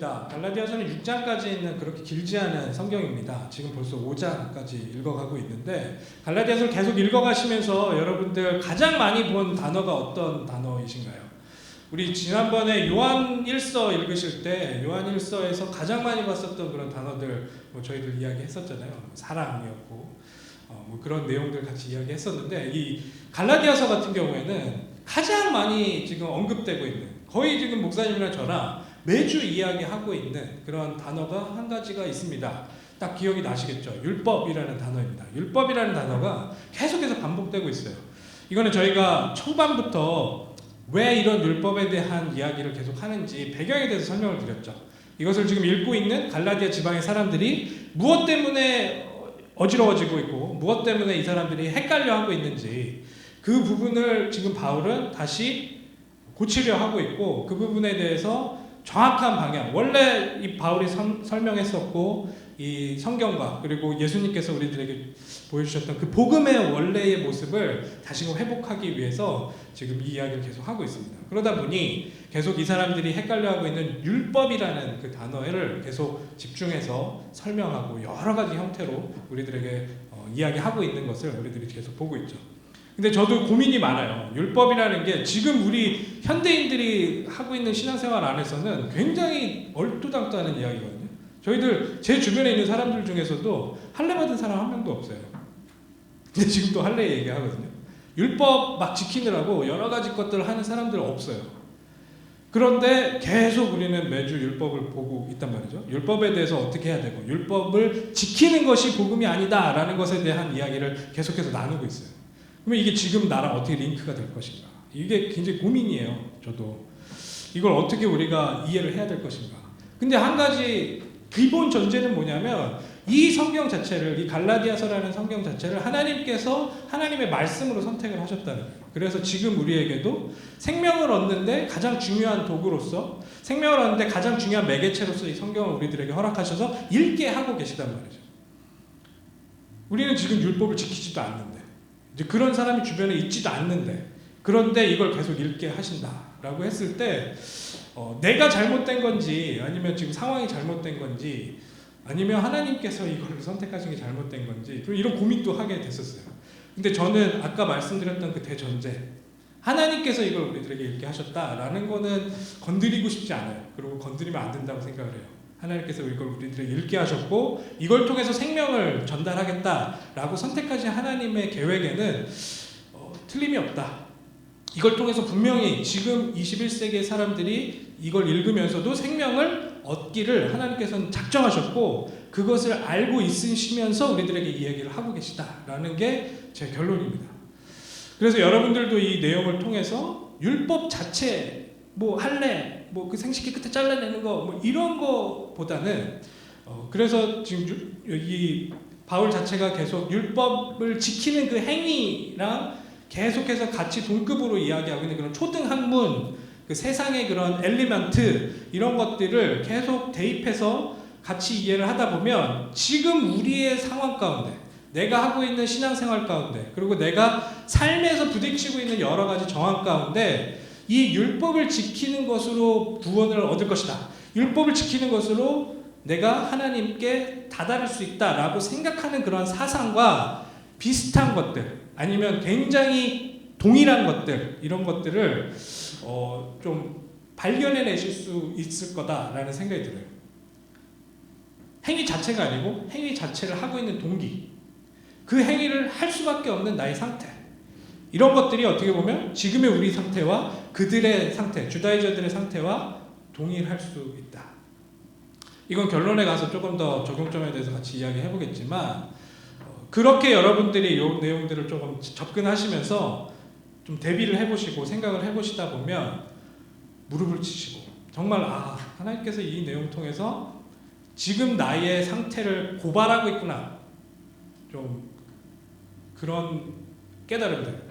좋습니다. 갈라디아서는 6장까지 있는 그렇게 길지 않은 성경입니다. 지금 벌써 5장까지 읽어가고 있는데 갈라디아서를 계속 읽어가시면서 여러분들 가장 많이 본 단어가 어떤 단어이신가요? 우리 지난번에 요한 1서 읽으실 때 요한 1서에서 가장 많이 봤었던 그런 단어들 저희들 이야기했었잖아요. 사랑이었고 그런 내용들 같이 이야기했었는데 이 갈라디아서 같은 경우에는 가장 많이 지금 언급되고 있는 거의 지금 목사님이랑 저랑 매주 이야기하고 있는 그런 단어가 한 가지가 있습니다. 딱 기억이 나시겠죠? 율법이라는 단어입니다. 율법이라는 단어가 계속해서 반복되고 있어요. 이거는 저희가 초반부터 왜 이런 율법에 대한 이야기를 계속 하는지 배경에 대해서 설명을 드렸죠. 이것을 지금 읽고 있는 갈라디아 지방의 사람들이 무엇 때문에 어지러워지고 있고 무엇 때문에 이 사람들이 헷갈려하고 있는지 그 부분을 지금 바울은 다시 고치려 하고 있고 그 부분에 대해서 정확한 방향, 원래 이 바울이 설명했었고 이 성경과 그리고 예수님께서 우리들에게 보여주셨던 그 복음의 원래의 모습을 다시금 회복하기 위해서 지금 이 이야기를 계속 하고 있습니다. 그러다 보니 계속 이 사람들이 헷갈려하고 있는 율법이라는 그 단어를 계속 집중해서 설명하고 여러 가지 형태로 우리들에게 이야기하고 있는 것을 우리들이 계속 보고 있죠. 근데 저도 고민이 많아요. 율법이라는 게 지금 우리 현대인들이 하고 있는 신앙생활 안에서는 굉장히 얼토당토하는 이야기거든요. 저희들 제 주변에 있는 사람들 중에서도 할례 받은 사람 한 명도 없어요. 근데 지금 또 할례 얘기하거든요. 율법 막 지키느라고 여러 가지 것들을 하는 사람들 없어요. 그런데 계속 우리는 매주 율법을 보고 있단 말이죠. 율법에 대해서 어떻게 해야 되고 율법을 지키는 것이 복음이 아니다라는 것에 대한 이야기를 계속해서 나누고 있어요. 그러면 이게 지금 나랑 어떻게 링크가 될 것인가? 이게 굉장히 고민이에요. 저도 이걸 어떻게 우리가 이해를 해야 될 것인가? 근데 한 가지 기본 전제는 뭐냐면 이 성경 자체를, 이 갈라디아서라는 성경 자체를 하나님께서 하나님의 말씀으로 선택을 하셨다는 거예요. 그래서 지금 우리에게도 생명을 얻는데 가장 중요한 도구로서, 생명을 얻는데 가장 중요한 매개체로서 이 성경을 우리들에게 허락하셔서 읽게 하고 계시단 말이죠. 우리는 지금 율법을 지키지도 않는데, 이제 그런 사람이 주변에 있지도 않는데, 그런데 이걸 계속 읽게 하신다라고 했을 때 내가 잘못된 건지 아니면 지금 상황이 잘못된 건지 아니면 하나님께서 이걸 선택하신 게 잘못된 건지 이런 고민도 하게 됐었어요. 근데 저는 아까 말씀드렸던 그 대전제, 하나님께서 이걸 우리들에게 읽게 하셨다라는 거는 건드리고 싶지 않아요. 그리고 건드리면 안 된다고 생각을 해요. 하나님께서 이걸 우리들에게 읽게 하셨고 이걸 통해서 생명을 전달하겠다라고 선택하신 하나님의 계획에는 틀림이 없다. 이걸 통해서 분명히 지금 21세기의 사람들이 이걸 읽으면서도 생명을 얻기를 하나님께서는 작정하셨고 그것을 알고 있으시면서 우리들에게 이 얘기를 하고 계시다라는 게 제 결론입니다. 그래서 여러분들도 이 내용을 통해서 율법 자체, 할례, 그 생식기 끝에 잘라내는 거, 이런 거보다는 그래서 지금 이 바울 자체가 계속 율법을 지키는 그 행위랑 계속해서 같이 동급으로 이야기하고 있는 그런 초등학문, 그 세상의 그런 엘리먼트 이런 것들을 계속 대입해서 같이 이해를 하다 보면 지금 우리의 상황 가운데, 내가 하고 있는 신앙생활 가운데, 그리고 내가 삶에서 부딪히고 있는 여러 가지 정황 가운데 이 율법을 지키는 것으로 구원을 얻을 것이다. 율법을 지키는 것으로 내가 하나님께 다다를 수 있다라고 생각하는 그런 사상과 비슷한 것들, 아니면 굉장히 동일한 것들, 이런 것들을 좀 발견해내실 수 있을 거다라는 생각이 들어요. 행위 자체가 아니고 행위 자체를 하고 있는 동기, 그 행위를 할 수밖에 없는 나의 상태, 이런 것들이 어떻게 보면 지금의 우리 상태와 그들의 상태, 주다이저들의 상태와 동일할 수 있다. 이건 결론에 가서 조금 더 적용점에 대해서 같이 이야기해 보겠지만 그렇게 여러분들이 이 내용들을 조금 접근하시면서 좀 대비를 해보시고 생각을 해보시다 보면 무릎을 치시고 정말 하나님께서 이 내용 통해서 지금 나의 상태를 고발하고 있구나, 좀 그런 깨달음들,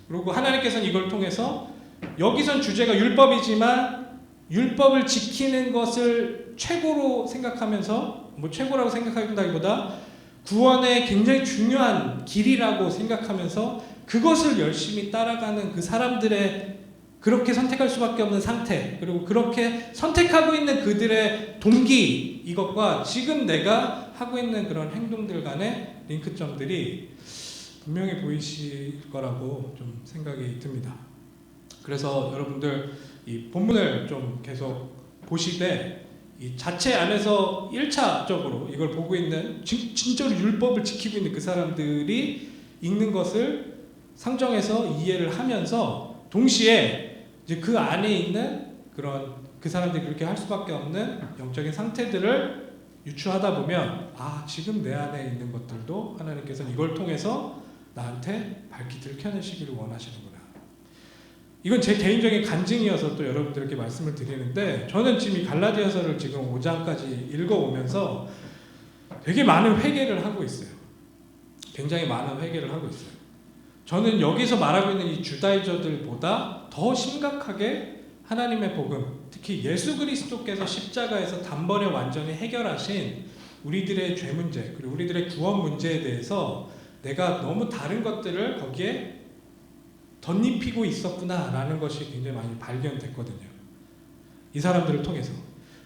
그리고 하나님께서는 이걸 통해서 여기선 주제가 율법이지만 율법을 지키는 것을 최고로 생각하면서, 최고라고 생각하기보다 구원의 굉장히 중요한 길이라고 생각하면서 그것을 열심히 따라가는 그 사람들의 그렇게 선택할 수밖에 없는 상태, 그리고 그렇게 선택하고 있는 그들의 동기, 이것과 지금 내가 하고 있는 그런 행동들 간의 링크점들이 분명히 보이실 거라고 좀 생각이 듭니다. 그래서 여러분들 이 본문을 좀 계속 보시되 이 자체 안에서 1차적으로 이걸 보고 있는 진짜로 율법을 지키고 있는 그 사람들이 읽는 것을 상정해서 이해를 하면서 동시에 이제 그 안에 있는 그런 그 사람들이 그렇게 할 수밖에 없는 영적인 상태들을 유추하다 보면 아, 지금 내 안에 있는 것들도 하나님께서는 이걸 통해서 나한테 밝히기를 켜내시기를 원하시는구나. 이건 제 개인적인 간증이어서 또 여러분들에게 말씀을 드리는데, 저는 지금 이 갈라디아서를 지금 5장까지 읽어오면서 되게 많은 회개를 하고 있어요. 굉장히 많은 회개를 하고 있어요. 저는 여기서 말하고 있는 이 주다이저들보다 더 심각하게 하나님의 복음, 특히 예수 그리스도께서 십자가에서 단번에 완전히 해결하신 우리들의 죄 문제, 그리고 우리들의 구원 문제에 대해서 내가 너무 다른 것들을 거기에 덧입히고 있었구나라는 것이 굉장히 많이 발견됐거든요. 이 사람들을 통해서.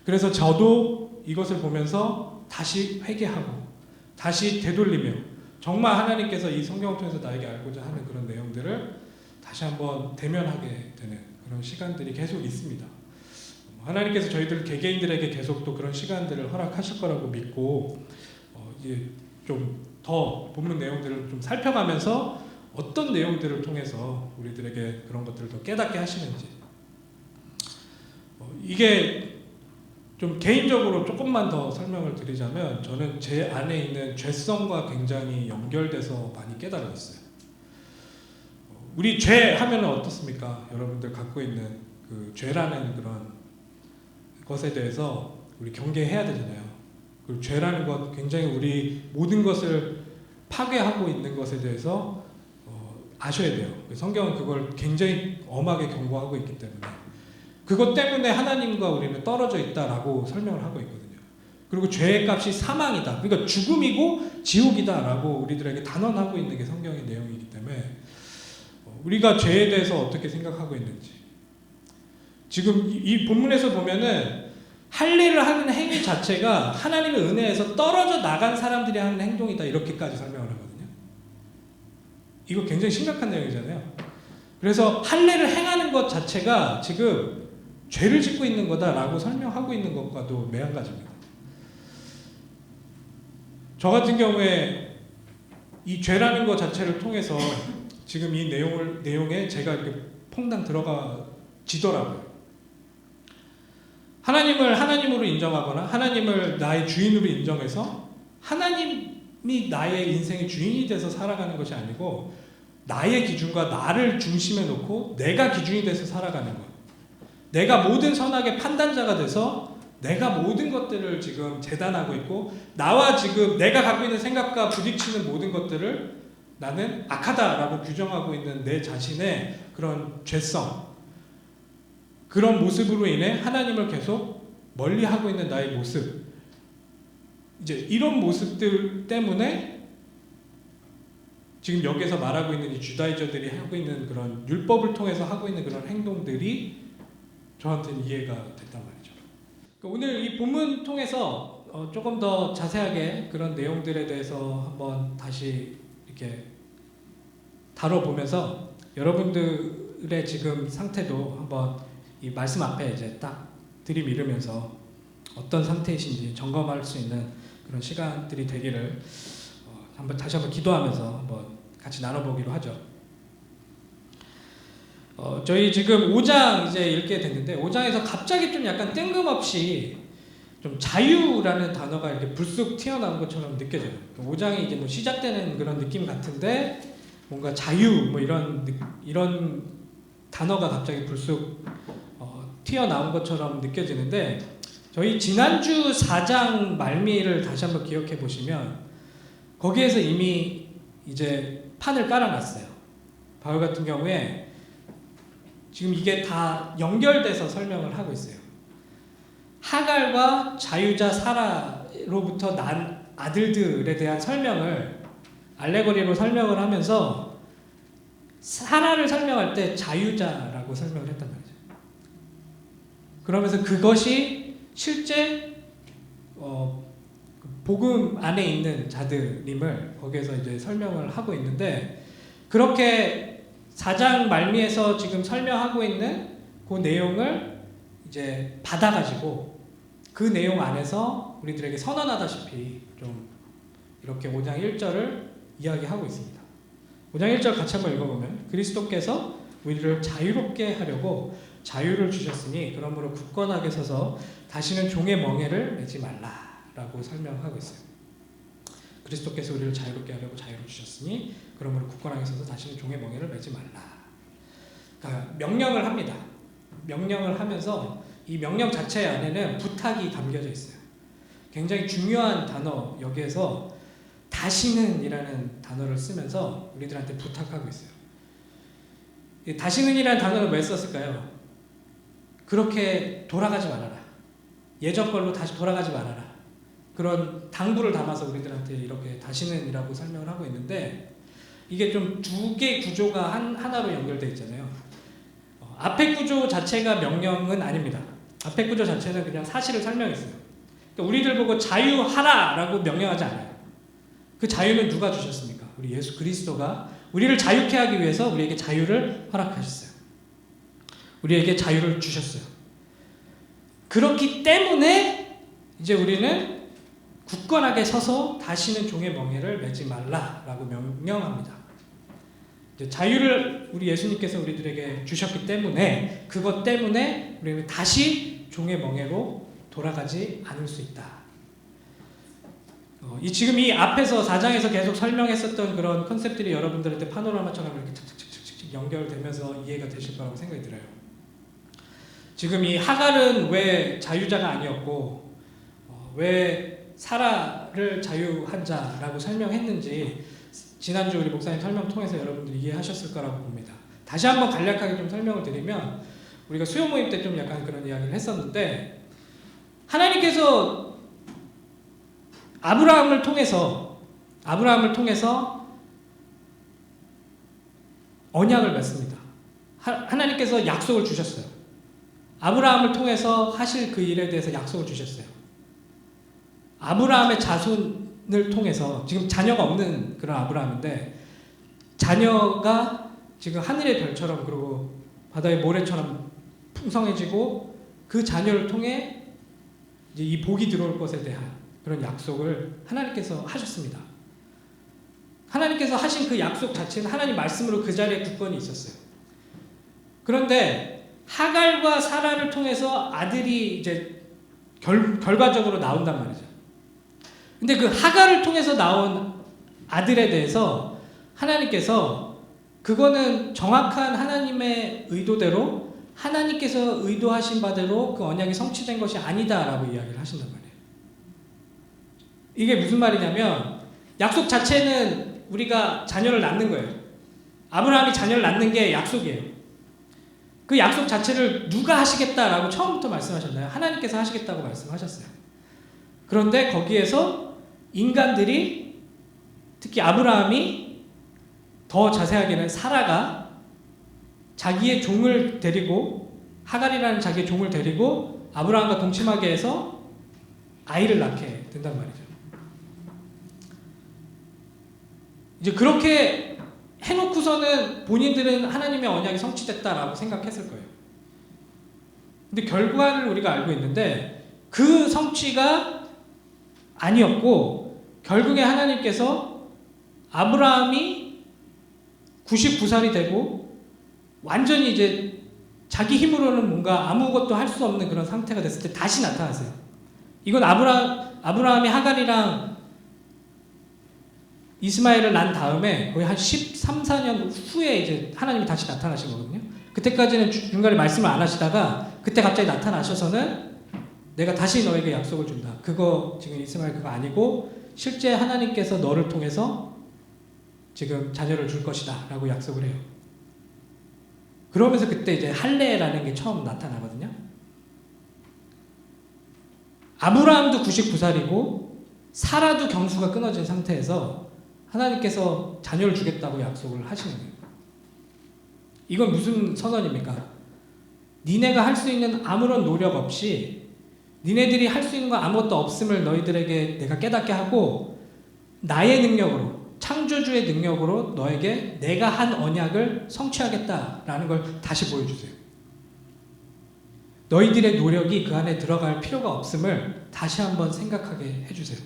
그래서 저도 이것을 보면서 다시 회개하고 다시 되돌리며 정말 하나님께서 이 성경을 통해서 나에게 알고자 하는 그런 내용들을 다시 한번 대면하게 되는 그런 시간들이 계속 있습니다. 하나님께서 저희들 개개인들에게 계속 또 그런 시간들을 허락하실 거라고 믿고 이제 좀 더 본문 내용들을 좀 살펴가면서 어떤 내용들을 통해서 우리들에게 그런 것들을 더 깨닫게 하시는지, 이게 좀 개인적으로 조금만 더 설명을 드리자면 저는 제 안에 있는 죄성과 굉장히 연결돼서 많이 깨달았어요. 우리 죄 하면 어떻습니까? 여러분들 갖고 있는 그 죄라는 그런 것에 대해서 우리 경계해야 되잖아요. 그 죄라는 것, 굉장히 우리 모든 것을 파괴하고 있는 것에 대해서 아셔야 돼요. 성경은 그걸 굉장히 엄하게 경고하고 있기 때문에 그것 때문에 하나님과 우리는 떨어져 있다라고 설명을 하고 있거든요. 그리고 죄의 값이 사망이다, 그러니까 죽음이고 지옥이다라고 우리들에게 단언하고 있는 게 성경의 내용이기 때문에 우리가 죄에 대해서 어떻게 생각하고 있는지, 지금 이 본문에서 보면은 할 일을 하는 행위 자체가 하나님의 은혜에서 떨어져 나간 사람들이 하는 행동이다, 이렇게까지 설명을 하거든요. 이거 굉장히 심각한 내용이잖아요. 그래서 할 일을 행하는 것 자체가 지금 죄를 짓고 있는 거다라고 설명하고 있는 것과도 매한가지입니다. 저 같은 경우에 이 죄라는 것 자체를 통해서 지금 이 내용에 제가 이렇게 퐁당 들어가지더라고요. 하나님을 하나님으로 인정하거나 하나님을 나의 주인으로 인정해서 하나님이 나의 인생의 주인이 돼서 살아가는 것이 아니고 나의 기준과 나를 중심에 놓고 내가 기준이 돼서 살아가는 것, 내가 모든 선악의 판단자가 돼서 내가 모든 것들을 지금 재단하고 있고 나와 지금 내가 갖고 있는 생각과 부딪히는 모든 것들을 나는 악하다라고 규정하고 있는 내 자신의 그런 죄성, 그런 모습으로 인해 하나님을 계속 멀리하고 있는 나의 모습, 이제 이런 모습들 때문에 지금 여기서 말하고 있는 이 주다이저들이 하고 있는 그런 율법을 통해서 하고 있는 그런 행동들이 저한테는 이해가 됐단 말이죠. 오늘 이 본문 통해서 조금 더 자세하게 그런 내용들에 대해서 한번 다시 이렇게 다뤄보면서 여러분들의 지금 상태도 한번 이 말씀 앞에 이제 딱 들이밀으면서 어떤 상태이신지 점검할 수 있는 그런 시간들이 되기를 다시 한번 기도하면서 한번 같이 나눠보기로 하죠. 저희 지금 5장 이제 읽게 됐는데 5장에서 갑자기 좀 약간 뜬금없이 좀 자유라는 단어가 이렇게 불쑥 튀어나온 것처럼 느껴져요. 5장이 이제 뭐 시작되는 그런 느낌 같은데 뭔가 자유 뭐 이런 단어가 갑자기 불쑥 튀어나온 것처럼 느껴지는데, 저희 지난주 4장 말미를 다시 한번 기억해 보시면 거기에서 이미 이제 판을 깔아놨어요. 바울 같은 경우에 지금 이게 다 연결돼서 설명을 하고 있어요. 하갈과 자유자 사라로부터 난 아들들에 대한 설명을 알레고리로 설명을 하면서 사라를 설명할 때 자유자라고 설명을 했단 말이에요. 그러면서 그것이 실제 복음 안에 있는 자들임을 거기에서 이제 설명을 하고 있는데, 그렇게 4장 말미에서 지금 설명하고 있는 그 내용을 이제 받아가지고 그 내용 안에서 우리들에게 선언하다시피 좀 이렇게 5장 1절을 이야기하고 있습니다. 5장 1절 같이 한번 읽어보면, 그리스도께서 우리를 자유롭게 하려고 자유를 주셨으니 그러므로 굳건하게 서서 다시는 종의 멍에를 매지 말라라고 설명하고 있어요. 그리스도께서 우리를 자유롭게 하려고 자유를 주셨으니 그러므로 굳건하게 서서 다시는 종의 멍에를 매지 말라. 그러니까 명령을 합니다. 명령을 하면서 이 명령 자체 안에는 부탁이 담겨져 있어요. 굉장히 중요한 단어, 여기에서 다시는 이라는 단어를 쓰면서 우리들한테 부탁하고 있어요. 다시는 이라는 단어를 왜 썼을까요? 그렇게 돌아가지 말아라. 예전 걸로 다시 돌아가지 말아라. 그런 당부를 담아서 우리들한테 이렇게 다시는 이라고 설명을 하고 있는데, 이게 좀 두 개의 구조가 하나로 연결되어 있잖아요. 앞에 구조 자체가 명령은 아닙니다. 앞에 구조 자체는 그냥 사실을 설명했어요. 그러니까 우리들 보고 자유하라라고 명령하지 않아요. 그 자유는 누가 주셨습니까? 우리 예수 그리스도가 우리를 자유케 하기 위해서 우리에게 자유를 허락하셨어요. 우리에게 자유를 주셨어요. 그렇기 때문에 이제 우리는 굳건하게 서서 다시는 종의 멍에를 매지 말라라고 명령합니다. 이제 자유를 우리 예수님께서 우리들에게 주셨기 때문에, 그것 때문에 우리는 다시 종의 멍에로 돌아가지 않을 수 있다. 지금 이 앞에서 4장에서 계속 설명했었던 그런 컨셉들이 여러분들한테 파노라마처럼 이렇게 착착착착 연결되면서 이해가 되실 거라고 생각이 들어요. 지금 이 하갈은 왜 자유자가 아니었고 왜 사라를 자유한 자라고 설명했는지 지난주 우리 목사님 설명 통해서 여러분들이 이해하셨을 거라고 봅니다. 다시 한번 간략하게 좀 설명을 드리면, 우리가 수요 모임 때 좀 약간 그런 이야기를 했었는데, 하나님께서 아브라함을 통해서 언약을 맺습니다. 하나님께서 약속을 주셨어요. 아브라함을 통해서 하실 그 일에 대해서 약속을 주셨어요. 아브라함의 자손을 통해서, 지금 자녀가 없는 그런 아브라함인데, 자녀가 지금 하늘의 별처럼 그리고 바다의 모래처럼 풍성해지고, 그 자녀를 통해 이제 이 복이 들어올 것에 대한 그런 약속을 하나님께서 하셨습니다. 하나님께서 하신 그 약속 자체는 하나님 말씀으로 그 자리에 굳건히 있었어요. 그런데 하갈과 사라를 통해서 아들이 이제 결과적으로 나온단 말이죠. 근데 그 하갈을 통해서 나온 아들에 대해서 하나님께서 그거는 정확한 하나님의 의도대로, 하나님께서 의도하신 바대로 그 언약이 성취된 것이 아니다라고 이야기를 하신단 말이에요. 이게 무슨 말이냐면, 약속 자체는 우리가 자녀를 낳는 거예요. 아브라함이 자녀를 낳는 게 약속이에요. 그 약속 자체를 누가 하시겠다라고 처음부터 말씀하셨나요? 하나님께서 하시겠다고 말씀하셨어요. 그런데 거기에서 인간들이, 특히 아브라함이, 더 자세하게는 사라가 자기의 종을 데리고, 하갈이라는 자기의 종을 데리고 아브라함과 동침하게 해서 아이를 낳게 된단 말이죠. 이제 그렇게 해놓고서는 본인들은 하나님의 언약이 성취됐다라고 생각했을 거예요. 근데 결과를 우리가 알고 있는데, 그 성취가 아니었고, 결국에 하나님께서 아브라함이 99살이 되고 완전히 이제 자기 힘으로는 뭔가 아무것도 할 수 없는 그런 상태가 됐을 때 다시 나타나세요. 이건 아브라함이 하갈이랑 이스마엘을 낳은 다음에 거의 한 13, 14년 후에 이제 하나님이 다시 나타나신 거거든요. 그때까지는 중간에 말씀을 안 하시다가 그때 갑자기 나타나셔서는 내가 다시 너에게 약속을 준다. 그거 지금 이스마엘 그거 아니고 실제 하나님께서 너를 통해서 지금 자녀를 줄 것이다 라고 약속을 해요. 그러면서 그때 이제 할례라는 게 처음 나타나거든요. 아브라함도 99살이고 사라도 경수가 끊어진 상태에서 하나님께서 자녀를 주겠다고 약속을 하시는 거예요. 이건 무슨 선언입니까? 니네가 할 수 있는 아무런 노력 없이 니네들이 할 수 있는 거 아무것도 없음을 너희들에게 내가 깨닫게 하고 나의 능력으로, 창조주의 능력으로 너에게 내가 한 언약을 성취하겠다라는 걸 다시 보여주세요. 너희들의 노력이 그 안에 들어갈 필요가 없음을 다시 한번 생각하게 해주세요.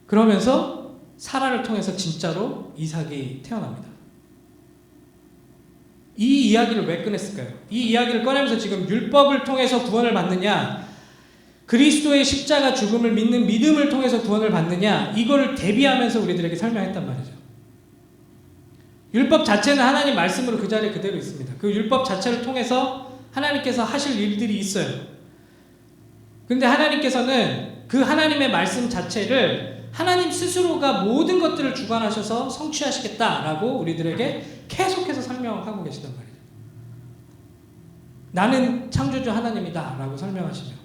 그러면서 사라를 통해서 진짜로 이삭이 태어납니다. 이 이야기를 왜 꺼냈을까요? 이 이야기를 꺼내면서 지금 율법을 통해서 구원을 받느냐, 그리스도의 십자가 죽음을 믿는 믿음을 통해서 구원을 받느냐, 이거를 대비하면서 우리들에게 설명했단 말이죠. 율법 자체는 하나님 말씀으로 그 자리에 그대로 있습니다. 그 율법 자체를 통해서 하나님께서 하실 일들이 있어요. 근데 하나님께서는 그 하나님의 말씀 자체를 하나님 스스로가 모든 것들을 주관하셔서 성취하시겠다라고 우리들에게 계속해서 설명하고 계시단 말이죠. 나는 창조주 하나님이다 라고 설명하시며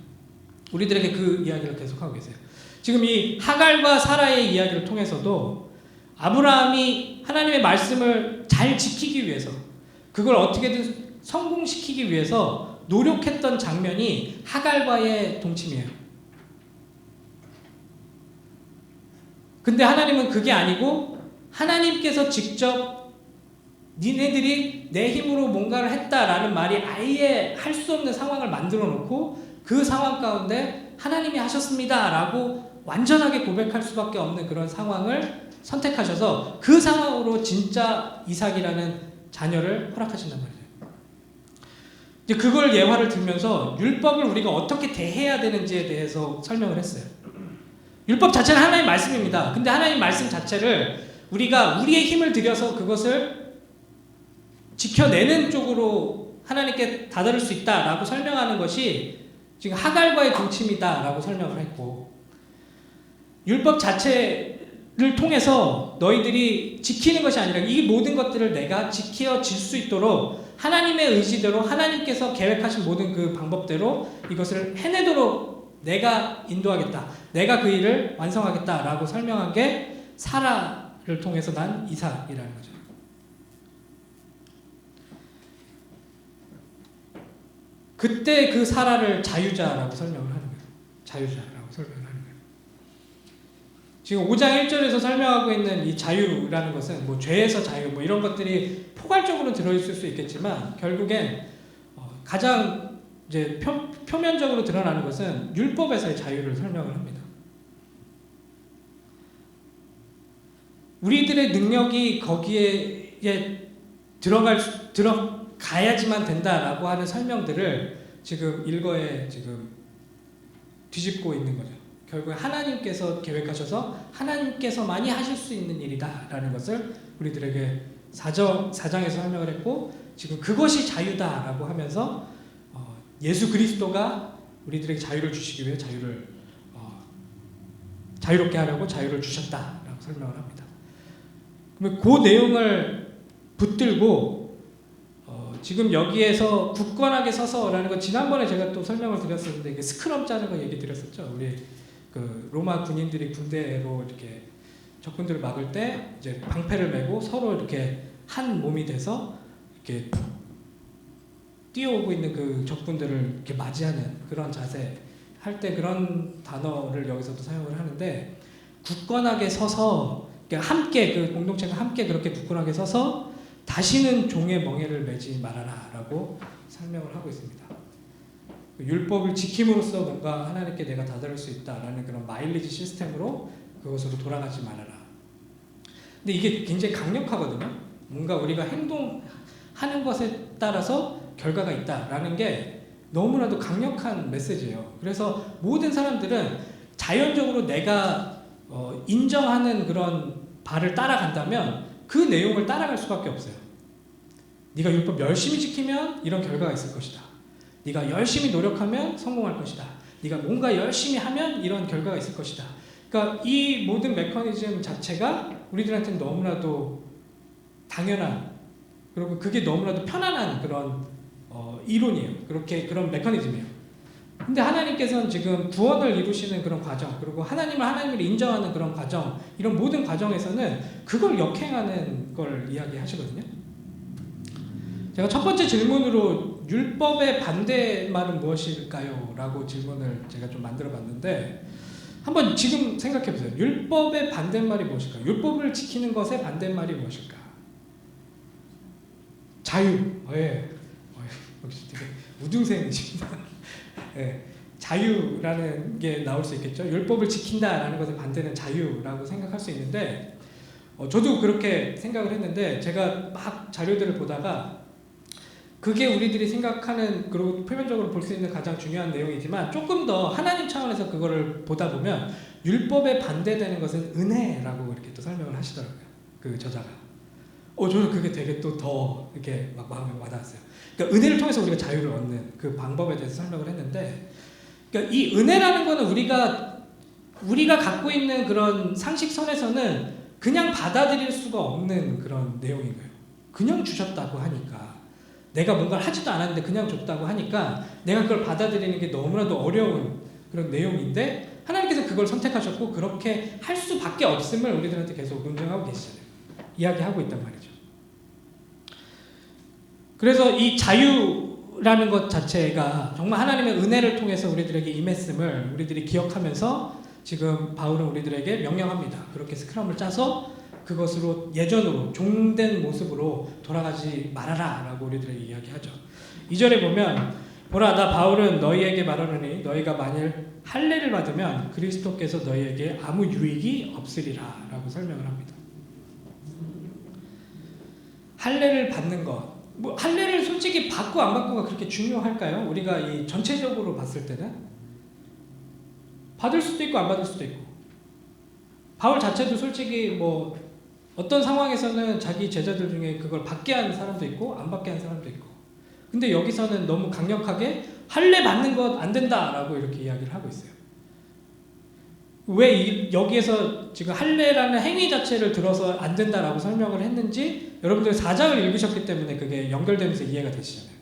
우리들에게 그 이야기를 계속하고 계세요. 지금 이 하갈과 사라의 이야기를 통해서도 아브라함이 하나님의 말씀을 잘 지키기 위해서, 그걸 어떻게든 성공시키기 위해서 노력했던 장면이 하갈과의 동침이에요. 근데 하나님은 그게 아니고 하나님께서 직접 니네들이 내 힘으로 뭔가를 했다라는 말이 아예 할 수 없는 상황을 만들어 놓고 그 상황 가운데 하나님이 하셨습니다 라고 완전하게 고백할 수밖에 없는 그런 상황을 선택하셔서 그 상황으로 진짜 이삭이라는 자녀를 허락하신단 말이에요. 이제 그걸 예화를 들면서 율법을 우리가 어떻게 대해야 되는지에 대해서 설명을 했어요. 율법 자체는 하나님의 말씀입니다. 근데 하나님의 말씀 자체를 우리가 우리의 힘을 들여서 그것을 지켜내는 쪽으로 하나님께 다다를 수 있다라고 설명하는 것이 지금 하갈과의 동침이다라고 설명을 했고, 율법 자체를 통해서 너희들이 지키는 것이 아니라 이 모든 것들을 내가 지켜질 수 있도록 하나님의 의지대로 하나님께서 계획하신 모든 그 방법대로 이것을 해내도록 내가 인도하겠다, 내가 그 일을 완성하겠다라고 설명한 게 사라를 통해서 난 이삭이라는 거죠. 그때 그 사라를 자유자라고 설명을 하는 거예요. 자유자라고 설명을 하는 거예요. 지금 5장 1절에서 설명하고 있는 이 자유라는 것은 뭐 죄에서 자유 뭐 이런 것들이 포괄적으로 들어있을 수 있겠지만 결국엔 가장 이제 표면적으로 드러나는 것은 율법에서의 자유를 설명을 합니다. 우리들의 능력이 거기에 들어가야지만 된다라고 하는 설명들을 지금 일거에 지금 뒤집고 있는 거죠. 결국에 하나님께서 계획하셔서 하나님께서만이 하실 수 있는 일이다라는 것을 우리들에게 4장에서 설명을 했고, 지금 그것이 자유다라고 하면서 예수 그리스도가 우리들에게 자유를 주시기 위해 자유롭게 하려고 자유를 주셨다라고 설명을 합니다. 그러면 그 내용을 붙들고 지금 여기에서 굳건하게 서서라는 건 지난번에 제가 또 설명을 드렸었는데, 이게 스크럼 짜는 거 얘기 드렸었죠. 우리 그 로마 군인들이 군대로 이렇게 적군들을 막을 때 이제 방패를 메고 서로 이렇게 한 몸이 돼서 이렇게 뛰어오고 있는 그 적군들을 이렇게 맞이하는 그런 자세 할 때 그런 단어를 여기서도 사용을 하는데, 굳건하게 서서 함께 그 공동체가 함께 그렇게 굳건하게 서서 다시는 종의 멍에를 매지 말아라 라고 설명을 하고 있습니다. 율법을 지킴으로써 뭔가 하나님께 내가 다다를 수 있다라는 그런 마일리지 시스템으로 그것으로 돌아가지 말아라. 근데 이게 굉장히 강력하거든요. 뭔가 우리가 행동하는 것에 따라서 결과가 있다라는 게 너무나도 강력한 메시지예요. 그래서 모든 사람들은 자연적으로 내가 인정하는 그런 바를 따라간다면 그 내용을 따라갈 수밖에 없어요. 네가 율법 열심히 지키면 이런 결과가 있을 것이다. 네가 열심히 노력하면 성공할 것이다. 네가 뭔가 열심히 하면 이런 결과가 있을 것이다. 그러니까 이 모든 메커니즘 자체가 우리들한테는 너무나도 당연한, 그리고 그게 너무나도 편안한 그런 이론이에요. 그런 메커니즘이에요. 근데 하나님께서는 지금 구원을 이루시는 그런 과정, 그리고 하나님을 인정하는 그런 과정, 이런 모든 과정에서는 그걸 역행하는 걸 이야기하시거든요. 제가 첫 번째 질문으로 율법의 반대말은 무엇일까요? 라고 질문을 제가 좀 만들어 봤는데 한번 지금 생각해 보세요. 율법의 반대말이 무엇일까요? 율법을 지키는 것의 반대말이 무엇일까? 자유. 예. 역시 되게 우등생이십니다. 예. 자유라는 게 나올 수 있겠죠. 율법을 지킨다라는 것의 반대는 자유라고 생각할 수 있는데 저도 그렇게 생각을 했는데 제가 막 자료들을 보다가 그게 우리들이 생각하는 그리고 표면적으로 볼 수 있는 가장 중요한 내용이지만 조금 더 하나님 차원에서 그거를 보다 보면 율법에 반대되는 것은 은혜라고 이렇게 또 설명을 하시더라고요. 그 저자가. 저는 그게 되게 또 더 이렇게 막 마음에 와닿았어요. 그러니까 은혜를 통해서 우리가 자유를 얻는 그 방법에 대해서 설명을 했는데, 그러니까 이 은혜라는 거는 우리가 갖고 있는 그런 상식선에서는 그냥 받아들일 수가 없는 그런 내용인 거예요. 그냥 주셨다고 하니까. 내가 뭔가를 하지도 않았는데 그냥 줬다고 하니까 내가 그걸 받아들이는 게 너무나도 어려운 그런 내용인데 하나님께서 그걸 선택하셨고 그렇게 할 수밖에 없음을 우리들한테 계속 논증하고 계시잖아요. 이야기하고 있단 말이죠. 그래서 이 자유라는 것 자체가 정말 하나님의 은혜를 통해서 우리들에게 임했음을 우리들이 기억하면서 지금 바울은 우리들에게 명령합니다. 그렇게 스크럼을 짜서 그것으로 예전으로 종된 모습으로 돌아가지 말아라 라고 우리들에게 이야기하죠. 2절에 보면 보라 나 바울은 너희에게 말하노니 너희가 만일 할례를 받으면 그리스도께서 너희에게 아무 유익이 없으리라 라고 설명을 합니다. 할례를 받는 것, 할례를 솔직히 받고 안 받고가 그렇게 중요할까요? 우리가 이 전체적으로 봤을 때는 받을 수도 있고 안 받을 수도 있고 바울 자체도 솔직히 어떤 상황에서는 자기 제자들 중에 그걸 받게 한 사람도 있고 안 받게 한 사람도 있고 근데 여기서는 너무 강력하게 할례 받는 것 안 된다라고 이렇게 이야기를 하고 있어요. 왜 여기에서 지금 할례라는 행위 자체를 들어서 안 된다라고 설명을 했는지 여러분들 4장을 읽으셨기 때문에 그게 연결되면서 이해가 되시잖아요.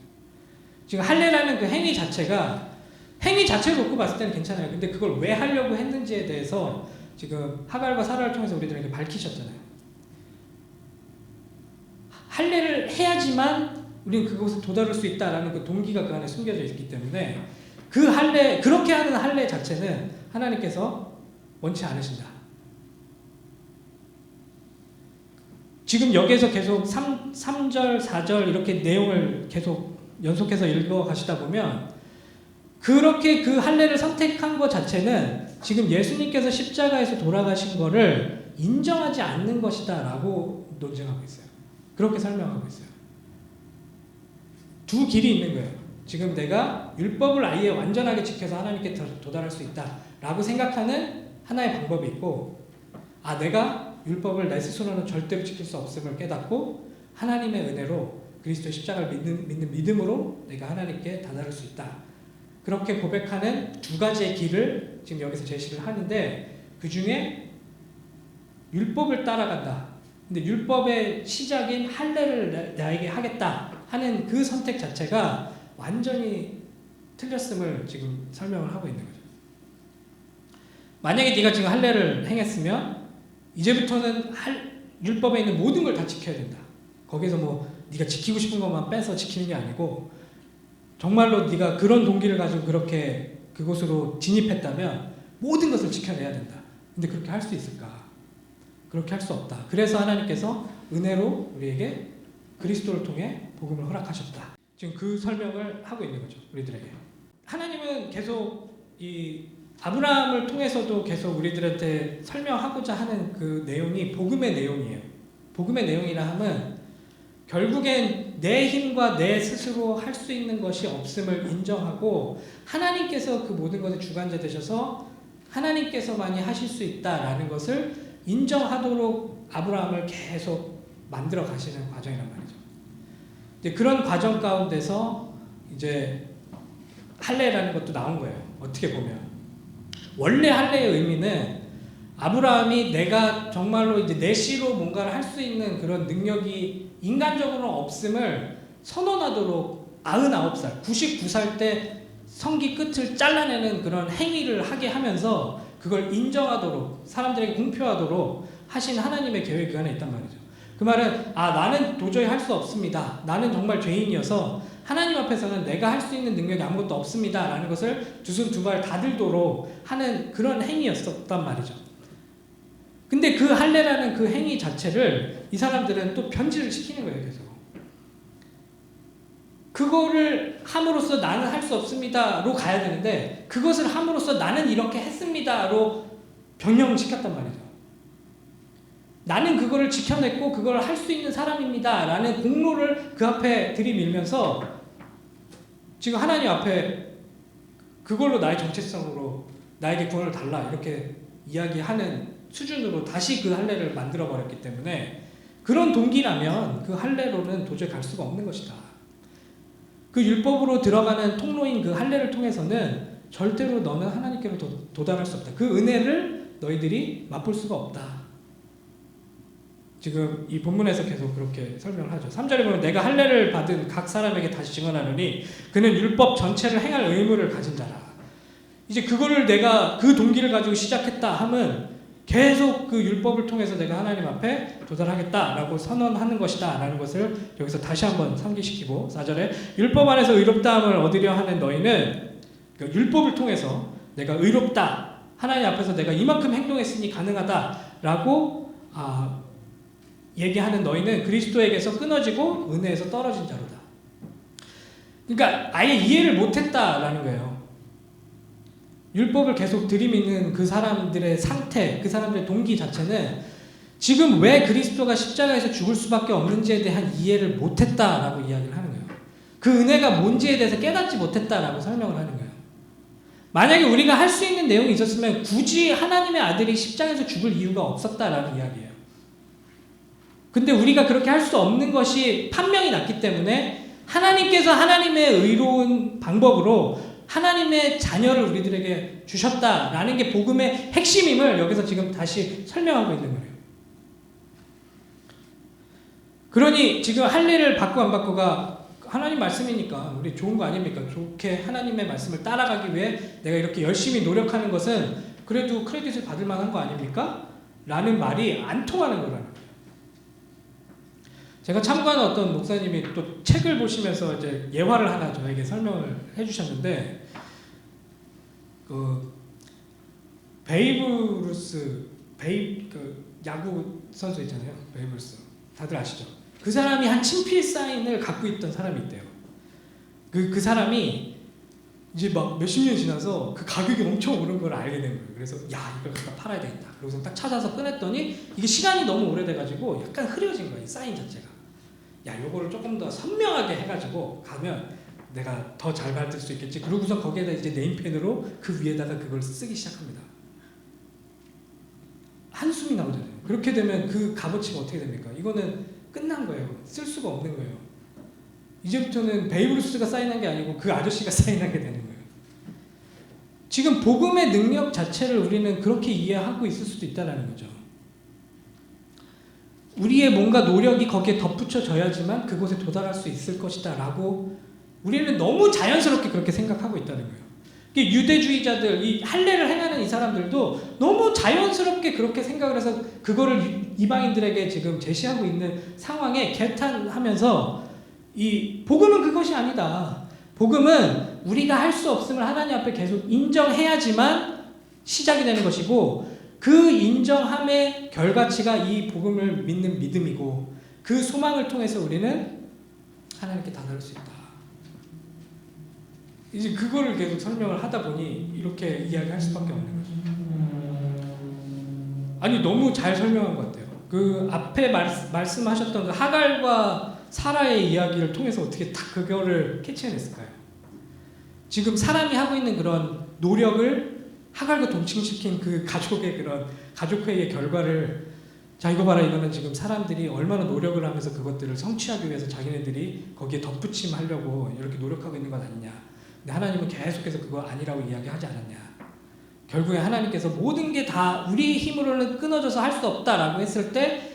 지금 할례라는 그 행위 자체를 놓고 봤을 때는 괜찮아요. 근데 그걸 왜 하려고 했는지에 대해서 지금 하갈과 사라를 통해서 우리들에게 밝히셨잖아요. 할례를 해야지만 우리는 그곳에 도달할 수 있다라는 그 동기가 그 안에 숨겨져 있기 때문에 그 할례, 그렇게 하는 할례 자체는 하나님께서 원치 않으신다. 지금 여기에서 계속 3절, 4절 이렇게 내용을 계속 연속해서 읽어 가시다 보면 그렇게 그 할례를 선택한 것 자체는 지금 예수님께서 십자가에서 돌아가신 거를 인정하지 않는 것이다 라고 논증하고 있어요. 그렇게 설명하고 있어요. 두 길이 있는 거예요. 지금 내가 율법을 아예 완전하게 지켜서 하나님께 도달할 수 있다 라고 생각하는 하나의 방법이 있고 내가 율법을 내 스스로는 절대로 지킬 수 없음을 깨닫고 하나님의 은혜로 그리스도의 십자가를 믿는 믿음으로 내가 하나님께 다다를 수 있다. 그렇게 고백하는 두 가지의 길을 지금 여기서 제시를 하는데 그 중에 율법을 따라간다. 근데 율법의 시작인 할례를 나에게 하겠다 하는 그 선택 자체가 완전히 틀렸음을 지금 설명을 하고 있는 거죠. 만약에 네가 지금 할례를 행했으면 이제부터는 율법에 있는 모든 걸 다 지켜야 된다. 거기서 네가 지키고 싶은 것만 빼서 지키는 게 아니고 정말로 네가 그런 동기를 가지고 그렇게 그곳으로 진입했다면 모든 것을 지켜내야 된다. 근데 그렇게 할 수 있을까? 그렇게 할 수 없다. 그래서 하나님께서 은혜로 우리에게 그리스도를 통해 복음을 허락하셨다. 지금 그 설명을 하고 있는 거죠. 우리들에게. 하나님은 계속 이 아브라함을 통해서도 계속 우리들한테 설명하고자 하는 그 내용이 복음의 내용이에요. 복음의 내용이라 함은 결국엔 내 힘과 내 스스로 할 수 있는 것이 없음을 인정하고 하나님께서 그 모든 것의 주관자 되셔서 하나님께서만이 하실 수 있다라는 것을 인정하도록 아브라함을 계속 만들어 가시는 과정이란 말이죠. 근데 그런 과정 가운데서 이제 할례라는 것도 나온 거예요. 어떻게 보면 원래 할례의 의미는 아브라함이 내가 정말로 이제 내 씨로 뭔가를 할 수 있는 그런 능력이 인간적으로는 없음을 선언하도록 99살, 99살 때 성기 끝을 잘라내는 그런 행위를 하게 하면서 그걸 인정하도록 사람들에게 공표하도록 하신 하나님의 계획 그 안에 있단 말이죠. 그 말은 나는 도저히 할 수 없습니다. 나는 정말 죄인이어서 하나님 앞에서는 내가 할 수 있는 능력이 아무것도 없습니다. 라는 것을 두 손 두 발 다 들도록 하는 그런 행위였었단 말이죠. 근데 그 할례라는 그 행위 자체를 이 사람들은 또 변질을 시키는 거예요. 계속. 그거를 함으로써 나는 할 수 없습니다로 가야 되는데 그것을 함으로써 나는 이렇게 했습니다로 변형을 시켰단 말이죠. 나는 그거를 지켜냈고 그걸 할 수 있는 사람입니다 라는 공로를 그 앞에 들이밀면서 지금 하나님 앞에 그걸로 나의 정체성으로 나에게 구원을 달라 이렇게 이야기하는 수준으로 다시 그 할례를 만들어버렸기 때문에 그런 동기라면 그 할례로는 도저히 갈 수가 없는 것이다. 그 율법으로 들어가는 통로인 그 할례를 통해서는 절대로 너는 하나님께로 도달할 수 없다. 그 은혜를 너희들이 맛볼 수가 없다. 지금 이 본문에서 계속 그렇게 설명을 하죠. 3절에 보면 내가 할례를 받은 각 사람에게 다시 증언하노니 그는 율법 전체를 행할 의무를 가진 자라. 이제 그거를 내가 그 동기를 가지고 시작했다 함은 계속 그 율법을 통해서 내가 하나님 앞에 도달하겠다라고 선언하는 것이다 라는 것을 여기서 다시 한번 상기시키고 4절에 율법 안에서 의롭다함을 얻으려 하는 너희는 그 율법을 통해서 내가 의롭다 하나님 앞에서 내가 이만큼 행동했으니 가능하다라고 얘기하는 너희는 그리스도에게서 끊어지고 은혜에서 떨어진 자로다. 그러니까 아예 이해를 못했다라는 거예요. 율법을 계속 들이미는 그 사람들의 상태, 그 사람들의 동기 자체는 지금 왜 그리스도가 십자가에서 죽을 수밖에 없는지에 대한 이해를 못했다라고 이야기를 하는 거예요. 그 은혜가 뭔지에 대해서 깨닫지 못했다라고 설명을 하는 거예요. 만약에 우리가 할 수 있는 내용이 있었으면 굳이 하나님의 아들이 십자가에서 죽을 이유가 없었다라는 이야기예요. 근데 우리가 그렇게 할 수 없는 것이 판명이 났기 때문에 하나님께서 하나님의 의로운 방법으로 하나님의 자녀를 우리들에게 주셨다라는 게 복음의 핵심임을 여기서 지금 다시 설명하고 있는 거예요. 그러니 지금 할례를 받고 안 받고가 하나님 말씀이니까 우리 좋은 거 아닙니까? 좋게 하나님의 말씀을 따라가기 위해 내가 이렇게 열심히 노력하는 것은 그래도 크레딧을 받을 만한 거 아닙니까? 라는 말이 안 통하는 거라는 거예요. 제가 참고하는 어떤 목사님이 또 책을 보시면서 이제 예화를 하나 저에게 설명을 해주셨는데, 베이브 루스, 그 야구 선수 있잖아요. 베이브 루스. 다들 아시죠? 그 사람이 한 친필 사인을 갖고 있던 사람이 있대요. 그 사람이 이제 막 몇십 년 지나서 그 가격이 엄청 오른 걸 알게 된 거예요. 그래서 야, 이걸 갖다 팔아야 되겠다. 그래서 딱 찾아서 꺼냈더니 이게 시간이 너무 오래돼가지고 약간 흐려진 거예요. 이 사인 자체가. 야, 요거를 조금 더 선명하게 해가지고 가면 내가 더 잘 받을 수 있겠지. 그러고서 거기에다 이제 네임펜으로 그 위에다가 그걸 쓰기 시작합니다. 한숨이 나오잖아요. 그렇게 되면 그 값어치가 어떻게 됩니까? 이거는 끝난 거예요. 쓸 수가 없는 거예요. 이제부터는 베이브 루스가 사인한 게 아니고 그 아저씨가 사인하게 되는 거예요. 지금 복음의 능력 자체를 우리는 그렇게 이해하고 있을 수도 있다는 거죠. 우리의 뭔가 노력이 거기에 덧붙여져야지만 그곳에 도달할 수 있을 것이다 라고 우리는 너무 자연스럽게 그렇게 생각하고 있다는 거예요. 유대주의자들, 이 할례를 행하는 이 사람들도 너무 자연스럽게 그렇게 생각을 해서 그거를 이방인들에게 지금 제시하고 있는 상황에 개탄하면서 이 복음은 그것이 아니다. 복음은 우리가 할 수 없음을 하나님 앞에 계속 인정해야지만 시작이 되는 것이고, 그 인정함의 결과치가 이 복음을 믿는 믿음이고, 그 소망을 통해서 우리는 하나님께 다다를 수 있다. 이제 그거를 계속 설명을 하다 보니 이렇게 이야기할 수밖에 없는 거죠. 아니, 너무 잘 설명한 것 같아요. 그 앞에 말씀하셨던 그 하갈과 사라의 이야기를 통해서 어떻게 딱 그거를 캐치해냈을까요? 지금 사람이 하고 있는 그런 노력을 하갈과 동칭시킨 그 가족의 그런 가족회의의 결과를, 자, 이거 봐라, 이거는 지금 사람들이 얼마나 노력을 하면서 그것들을 성취하기 위해서 자기네들이 거기에 덧붙임하려고 이렇게 노력하고 있는 것 아니냐. 근데 하나님은 계속해서 그거 아니라고 이야기하지 않았냐. 결국에 하나님께서 모든 게 다 우리 힘으로는 끊어져서 할 수 없다라고 했을 때,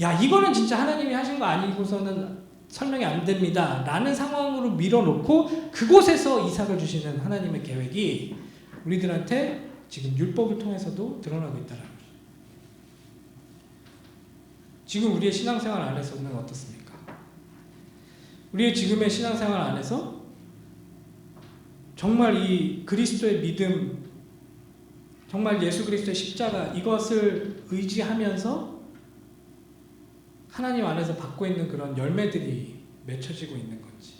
야, 이거는 진짜 하나님이 하신 거 아니고서는 설명이 안 됩니다 라는 상황으로 밀어놓고 그곳에서 이삭을 주시는 하나님의 계획이 우리들한테 지금 율법을 통해서도 드러나고 있다는 거죠. 지금 우리의 신앙생활 안에서는 어떻습니까? 우리의 지금의 신앙생활 안에서 정말 이 그리스도의 믿음, 정말 예수 그리스도의 십자가, 이것을 의지하면서 하나님 안에서 받고 있는 그런 열매들이 맺혀지고 있는 건지.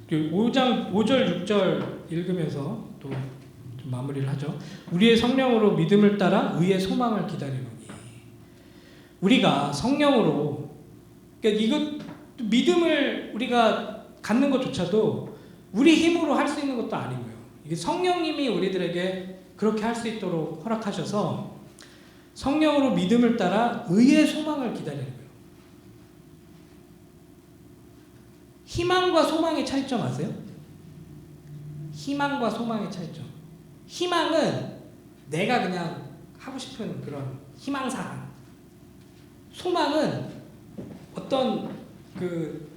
그리고 5장 5절 6절 읽으면서 또 좀 마무리를 하죠. 우리의 성령으로 믿음을 따라 의의 소망을 기다리노니. 우리가 성령으로, 그러니까 이것 믿음을 우리가 갖는 것조차도 우리 힘으로 할 수 있는 것도 아니고요. 이게 성령님이 우리들에게 그렇게 할 수 있도록 허락하셔서 성령으로 믿음을 따라 의의 소망을 기다리는 거예요. 희망과 소망의 차이점 아세요? 희망과 소망의 차이점. 희망은 내가 그냥 하고 싶은 그런 희망사항. 소망은 어떤 그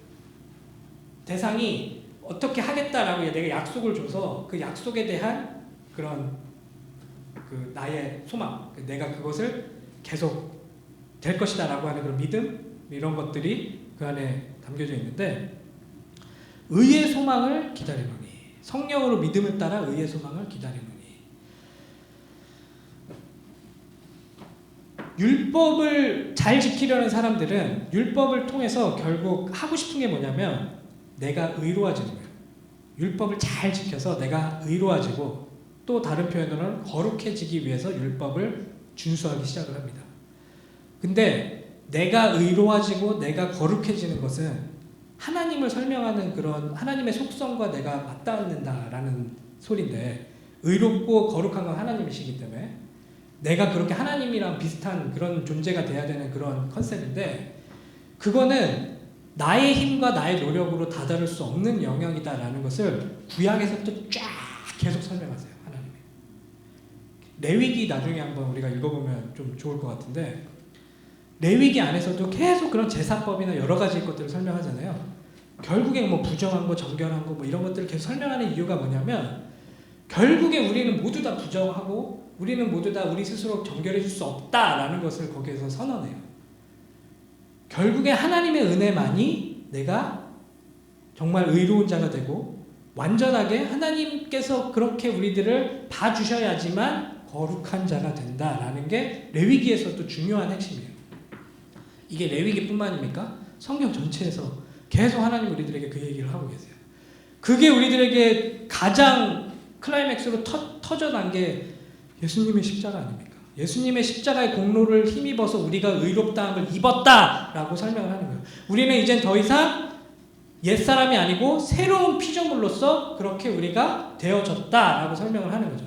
대상이 어떻게 하겠다라고 내가 약속을 줘서 그 약속에 대한 그런 그 나의 소망, 내가 그것을 계속 될 것이다라고 하는 그런 믿음, 이런 것들이 그 안에 담겨져 있는데, 의의 소망을 기다리노니, 성령으로 믿음을 따라 의의 소망을 기다리노니. 율법을 잘 지키려는 사람들은 율법을 통해서 결국 하고 싶은 게 뭐냐면 내가 의로워지는 거예요. 율법을 잘 지켜서 내가 의로워지고, 또 다른 표현으로는 거룩해지기 위해서 율법을 준수하기 시작을 합니다. 근데 내가 의로워지고 내가 거룩해지는 것은 하나님을 설명하는 그런 하나님의 속성과 내가 맞닿는다라는 소리인데, 의롭고 거룩한 건 하나님이시기 때문에 내가 그렇게 하나님이랑 비슷한 그런 존재가 돼야 되는 그런 컨셉인데, 그거는 나의 힘과 나의 노력으로 다다를 수 없는 영역이다라는 것을 구약에서부터 쫙 계속 설명하세요. 하나님이. 레위기 나중에 한번 우리가 읽어보면 좀 좋을 것 같은데, 레위기 안에서도 계속 그런 제사법이나 여러 가지 것들을 설명하잖아요. 결국에 뭐 부정한 거, 정결한 거, 뭐 이런 것들을 계속 설명하는 이유가 뭐냐면, 결국에 우리는 모두 다 부정하고 우리는 모두 다 우리 스스로 정결해질 수 없다라는 것을 거기에서 선언해요. 결국에 하나님의 은혜만이 내가 정말 의로운 자가 되고 완전하게 하나님께서 그렇게 우리들을 봐주셔야지만 거룩한 자가 된다라는 게 레위기에서도 중요한 핵심이에요. 이게 레위기뿐만입니까? 성경 전체에서 계속 하나님 우리들에게 그 얘기를 하고 계세요. 그게 우리들에게 가장 클라이맥스로 터져난 게 예수님의 십자가 아닙니까? 예수님의 십자가의 공로를 힘입어서 우리가 의롭다함을 입었다라고 설명을 하는 거예요. 우리는 이젠 더 이상 옛사람이 아니고 새로운 피조물로서 그렇게 우리가 되어졌다라고 설명을 하는 거죠.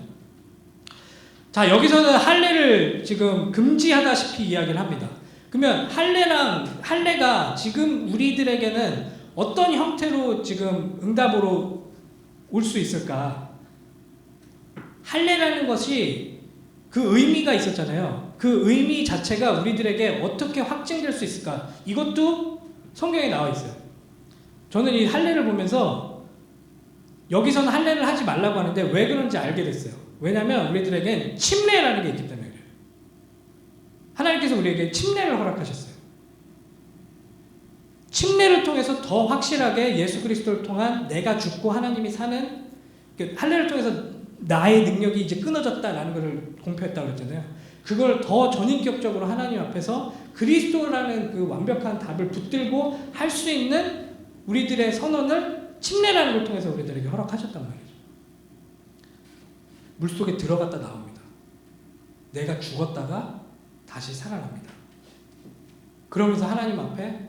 자, 여기서는 할례를 지금 금지하다시피 이야기를 합니다. 그러면 할례가 지금 우리들에게는 어떤 형태로 지금 응답으로 올 수 있을까? 할례라는 것이 그 의미가 있었잖아요. 그 의미 자체가 우리들에게 어떻게 확증될 수 있을까? 이것도 성경에 나와 있어요. 저는 이 할례를 보면서 여기서는 할례를 하지 말라고 하는데 왜 그런지 알게 됐어요. 왜냐하면 우리들에겐 침례라는 게 있기 때문에 그래요. 하나님께서 우리에게 침례를 허락하셨어요. 침례를 통해서 더 확실하게 예수 그리스도를 통한 내가 죽고 하나님이 사는, 할례를 통해서 나의 능력이 이제 끊어졌다라는 것을 공표했다고 그랬잖아요. 그걸 더 전인격적으로 하나님 앞에서 그리스도라는 그 완벽한 답을 붙들고 할 수 있는 우리들의 선언을 침례라는 걸 통해서 우리들에게 허락하셨단 말이죠. 물속에 들어갔다 나옵니다. 내가 죽었다가 다시 살아납니다. 그러면서 하나님 앞에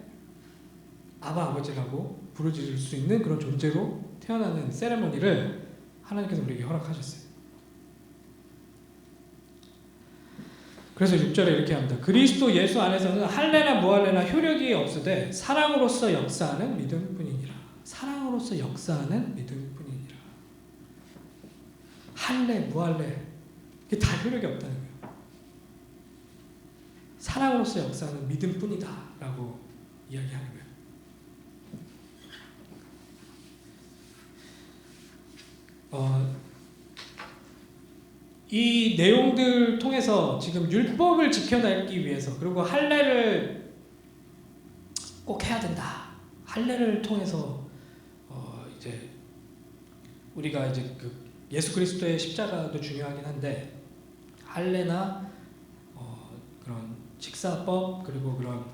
아바 아버지라고 부르짖을 수 있는 그런 존재로 태어나는 세레머니를 하나님께서 우리에게 허락하셨어요. 그래서 6절에 이렇게 합니다. 그리스도 예수 안에서는 할례나 무할례나 효력이 없으되 사랑으로서 역사하는 믿음뿐이니라. 사랑으로서 역사하는 믿음뿐이니라. 할례, 무할례 이게 다 효력이 없다는 거예요. 사랑으로서 역사하는 믿음뿐이다 라고 이야기하는 거예요. 이 내용들 통해서 지금 율법을 지켜내기 위해서, 그리고 할례를 꼭 해야 된다. 할례를 통해서 이제 우리가 이제 그 예수 그리스도의 십자가도 중요하긴 한데, 할례나 그런 식사법, 그리고 그런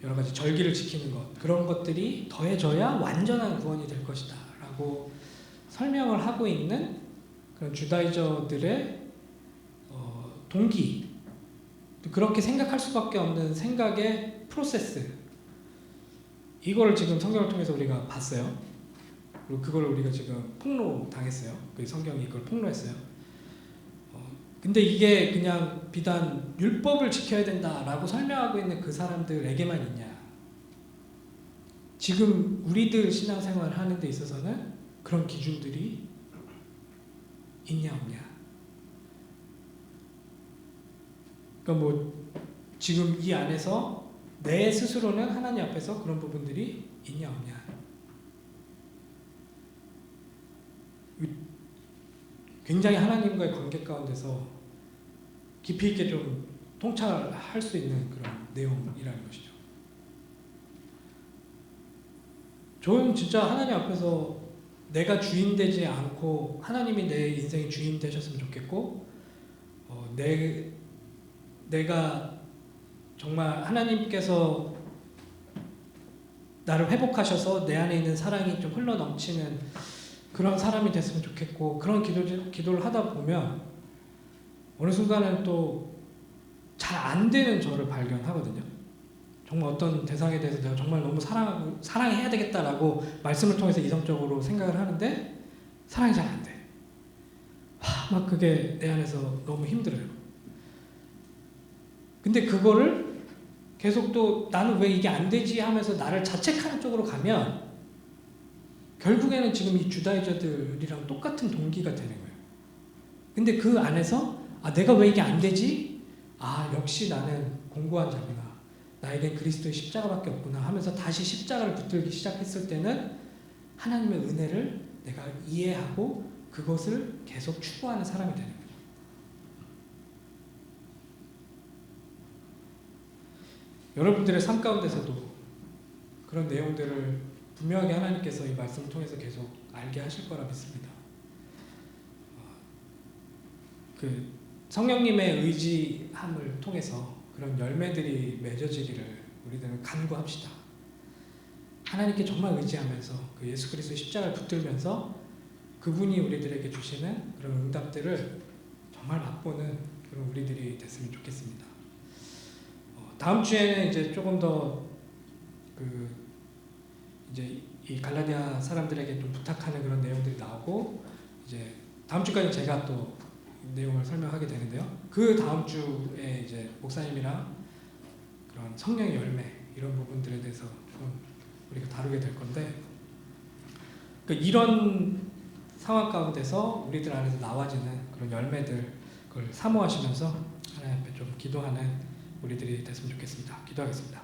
여러 가지 절기를 지키는 것, 그런 것들이 더해져야 완전한 구원이 될 것이다 라고 설명을 하고 있는 그런 주다이저들의 동기, 그렇게 생각할 수밖에 없는 생각의 프로세스, 이걸 지금 성경을 통해서 우리가 봤어요. 그리고 그걸 우리가 지금 폭로당했어요. 그 성경이 이걸 폭로했어요. 근데 이게 그냥 비단 율법을 지켜야 된다라고 설명하고 있는 그 사람들에게만 있냐? 지금 우리들 신앙생활을 하는 데 있어서는 그런 기준들이 있냐 없냐? 그러니까 뭐 지금 이 안에서 내 스스로는 하나님 앞에서 그런 부분들이 있냐 없냐? 굉장히 하나님과의 관계 가운데서 깊이 있게 좀 통찰할 수 있는 그런 내용이라는 것이죠. 저는 진짜 하나님 앞에서 내가 주인 되지 않고 하나님이 내 인생의 주인 되셨으면 좋겠고, 내가 정말 하나님께서 나를 회복하셔서 내 안에 있는 사랑이 좀 흘러넘치는 그런 사람이 됐으면 좋겠고, 그런 기도를 하다 보면 어느 순간은 또 잘 안 되는 저를 발견하거든요. 정말 어떤 대상에 대해서 내가 정말 너무 사랑해야 되겠다라고 말씀을 통해서 이성적으로 생각을 하는데 사랑이 잘 안 돼. 막 그게 내 안에서 너무 힘들어요. 근데 그거를 계속 또 나는 왜 이게 안 되지 하면서 나를 자책하는 쪽으로 가면 결국에는 지금 이 주다이저들이랑 똑같은 동기가 되는 거예요. 근데 그 안에서 내가 왜 이게 안 되지? 역시 나는 공고한 자구나. 나에겐 그리스도의 십자가밖에 없구나 하면서 다시 십자가를 붙들기 시작했을 때는 하나님의 은혜를 내가 이해하고 그것을 계속 추구하는 사람이 되는 거예요. 여러분들의 삶 가운데서도 그런 내용들을 분명하게 하나님께서 이 말씀을 통해서 계속 알게 하실 거라 믿습니다. 성령님의 의지함을 통해서 그런 열매들이 맺어지기를 우리들은 간구합시다. 하나님께 정말 의지하면서 그 예수 그리스도의 십자가를 붙들면서 그분이 우리들에게 주시는 그런 응답들을 정말 맛보는 그런 우리들이 됐으면 좋겠습니다. 다음 주에는 이제 조금 더 이제 이 갈라디아 사람들에게 좀 부탁하는 그런 내용들이 나오고, 이제 다음 주까지 제가 또 내용을 설명하게 되는데요. 그 다음 주에 이제 목사님이랑 그런 성령의 열매 이런 부분들에 대해서 좀 우리가 다루게 될 건데, 그러니까 이런 상황 가운데서 우리들 안에서 나와지는 그런 열매들, 그걸 사모하시면서 하나님 앞에 좀 기도하는 우리들이 됐으면 좋겠습니다. 기도하겠습니다.